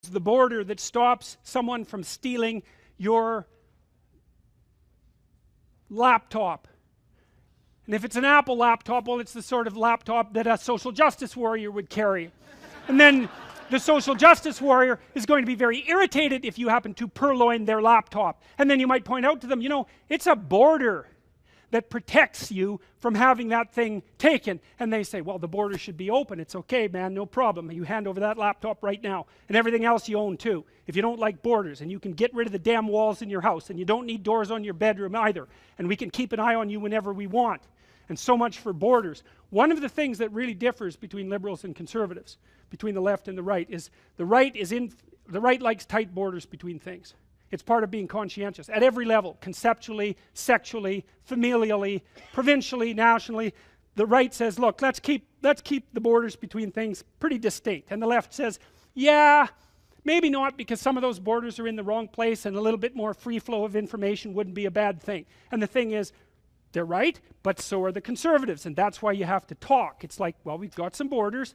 the border that stops someone from stealing your laptop. And if it's an Apple laptop, well, it's the sort of laptop that a social justice warrior would carry. And then the social justice warrior is going to be very irritated if you happen to purloin their laptop. And then you might point out to them, you know, it's a border that protects you from having that thing taken. And they say, well, the border should be open. It's okay, man, no problem. You hand over that laptop right now. And everything else you own too. If you don't like borders, and you can get rid of the damn walls in your house, and you don't need doors on your bedroom either. And we can keep an eye on you whenever we want. And so much for borders. One of the things that really differs between liberals and conservatives, between the left and the right, is the right likes tight borders between things. It's part of being conscientious at every level, conceptually, sexually, familially, provincially, nationally. The right says, look, let's keep the borders between things pretty distinct. And the left says, yeah, maybe not, because some of those borders are in the wrong place, and a little bit more free flow of information wouldn't be a bad thing. And the thing is, they're right, but so are the conservatives, and that's why you have to talk. It's like, well, we've got some borders.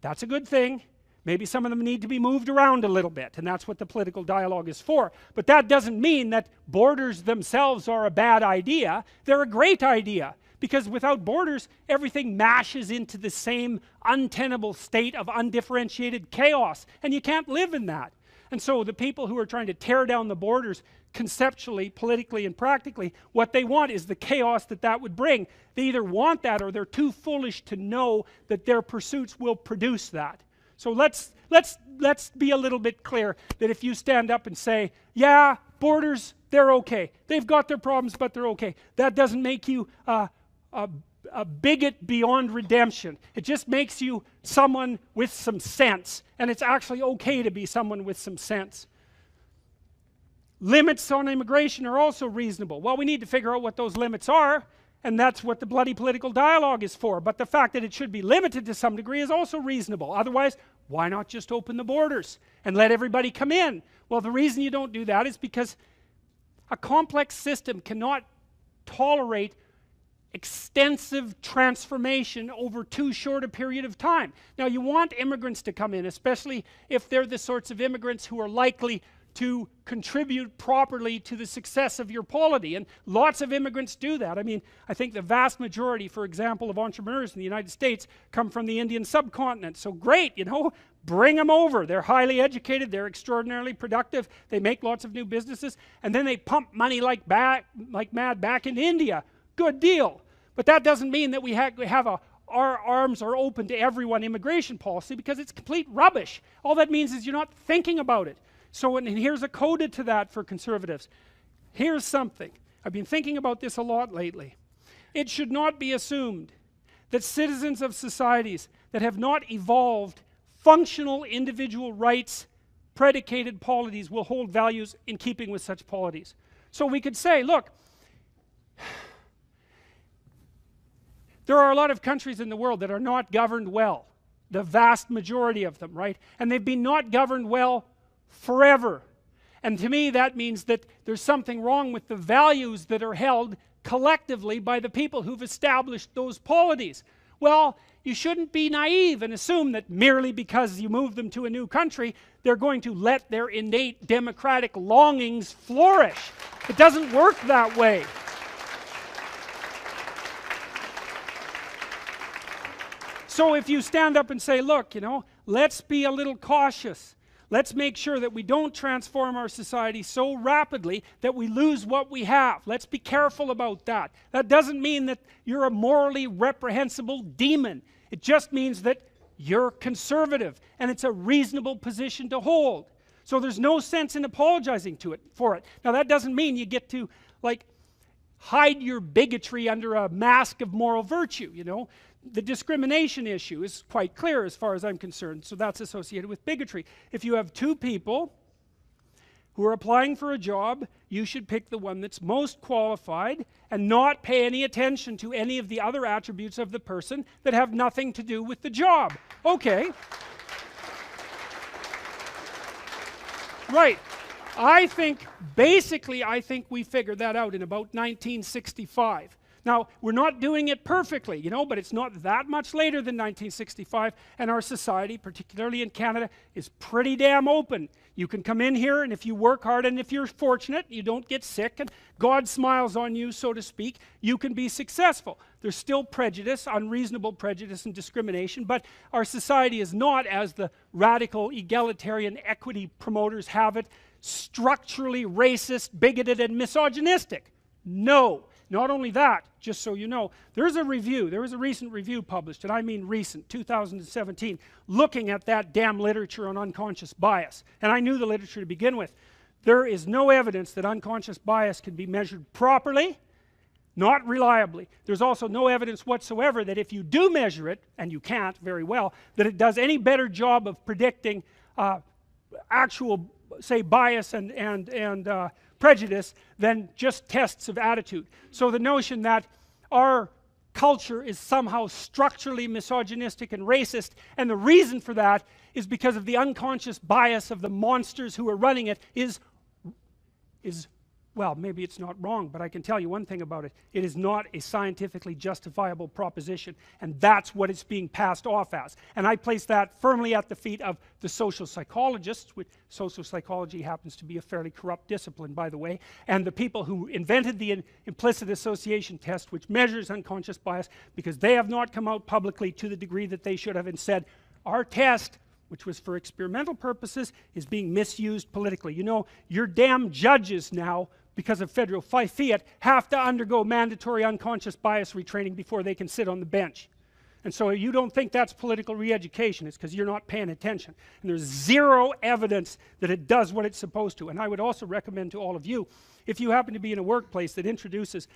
That's a good thing. Maybe some of them need to be moved around a little bit, and that's what the political dialogue is for. But that doesn't mean that borders themselves are a bad idea. They're a great idea, because without borders, everything mashes into the same untenable state of undifferentiated chaos, and you can't live in that. And so the people who are trying to tear down the borders conceptually, politically, and practically, what they want is the chaos that would bring. They either want that, or they're too foolish to know that their pursuits will produce that. So let's be a little bit clear that if you stand up and say, yeah, borders, they're okay. They've got their problems, but they're okay. That doesn't make you a bigot beyond redemption. It just makes you someone with some sense. And it's actually okay to be someone with some sense. Limits on immigration are also reasonable. Well, we need to figure out what those limits are. And that's what the bloody political dialogue is for. But the fact that it should be limited to some degree is also reasonable. Otherwise, why not just open the borders and let everybody come in? Well, the reason you don't do that is because a complex system cannot tolerate extensive transformation over too short a period of time. Now, you want immigrants to come in, especially if they're the sorts of immigrants who are likely to contribute properly to the success of your polity, and lots of immigrants do that. I mean, I think the vast majority, for example, of entrepreneurs in the United States come from the Indian subcontinent. So great, you know, bring them over. They're highly educated, they're extraordinarily productive, they make lots of new businesses, and then they pump money like mad back into India. Good deal. But that doesn't mean that we have our arms are open to everyone immigration policy, because it's complete rubbish. All that means is you're not thinking about it. So, and here's a coda to that for conservatives. Here's something. I've been thinking about this a lot lately. It should not be assumed that citizens of societies that have not evolved functional individual rights predicated polities will hold values in keeping with such polities. So we could say, look, there are a lot of countries in the world that are not governed well. The vast majority of them, right? And they've been not governed well forever. And to me, that means that there's something wrong with the values that are held collectively by the people who've established those polities. Well, you shouldn't be naive and assume that merely because you move them to a new country, they're going to let their innate democratic longings flourish. It doesn't work that way. So if you stand up and say, look, you know, let's be a little cautious. Let's make sure that we don't transform our society so rapidly that we lose what we have. Let's be careful about that. That doesn't mean that you're a morally reprehensible demon. It just means that you're conservative, and it's a reasonable position to hold. So there's no sense in apologizing for it. Now, that doesn't mean you get to, like, hide your bigotry under a mask of moral virtue, you know. The discrimination issue is quite clear as far as I'm concerned, so that's associated with bigotry. If you have two people who are applying for a job, you should pick the one that's most qualified and not pay any attention to any of the other attributes of the person that have nothing to do with the job. Okay. Right. I think we figured that out in about 1965. Now, we're not doing it perfectly, you know, but it's not that much later than 1965, and our society, particularly in Canada, is pretty damn open. You can come in here, and if you work hard, and if you're fortunate, you don't get sick, and God smiles on you, so to speak, you can be successful. There's still prejudice, unreasonable prejudice and discrimination, but our society is not, as the radical egalitarian equity promoters have it, structurally racist, bigoted, and misogynistic. No. Not only that, just so you know, there was a recent review published, and I mean recent, 2017, looking at that damn literature on unconscious bias. And I knew the literature to begin with. There is no evidence that unconscious bias can be measured properly, not reliably. There's also no evidence whatsoever that if you do measure it, and you can't very well, that it does any better job of predicting actual, say, bias and prejudice than just tests of attitude. So the notion that our culture is somehow structurally misogynistic and racist, and the reason for that is because of the unconscious bias of the monsters who are running it is well, maybe it's not wrong, but I can tell you one thing about it. It is not a scientifically justifiable proposition, and that's what it's being passed off as. And I place that firmly at the feet of the social psychologists, which social psychology happens to be a fairly corrupt discipline, by the way, and the people who invented the implicit association test, which measures unconscious bias, because they have not come out publicly to the degree that they should have and said, our test, which was for experimental purposes, is being misused politically. You know, your damn judges now, because of federal fiat, have to undergo mandatory unconscious bias retraining before they can sit on the bench. And so you don't think that's political re-education, it's because you're not paying attention. And there's zero evidence that it does what it's supposed to. And I would also recommend to all of you, if you happen to be in a workplace that introduces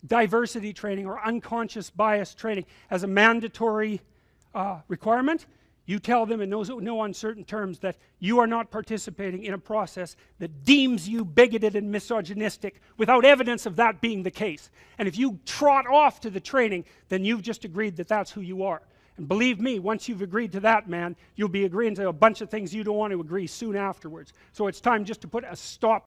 diversity training or unconscious bias training as a mandatory requirement, you tell them in no uncertain terms that you are not participating in a process that deems you bigoted and misogynistic without evidence of that being the case. And if you trot off to the training, then you've just agreed that that's who you are. And believe me, once you've agreed to that, man, you'll be agreeing to a bunch of things you don't want to agree soon afterwards. So it's time just to put a stop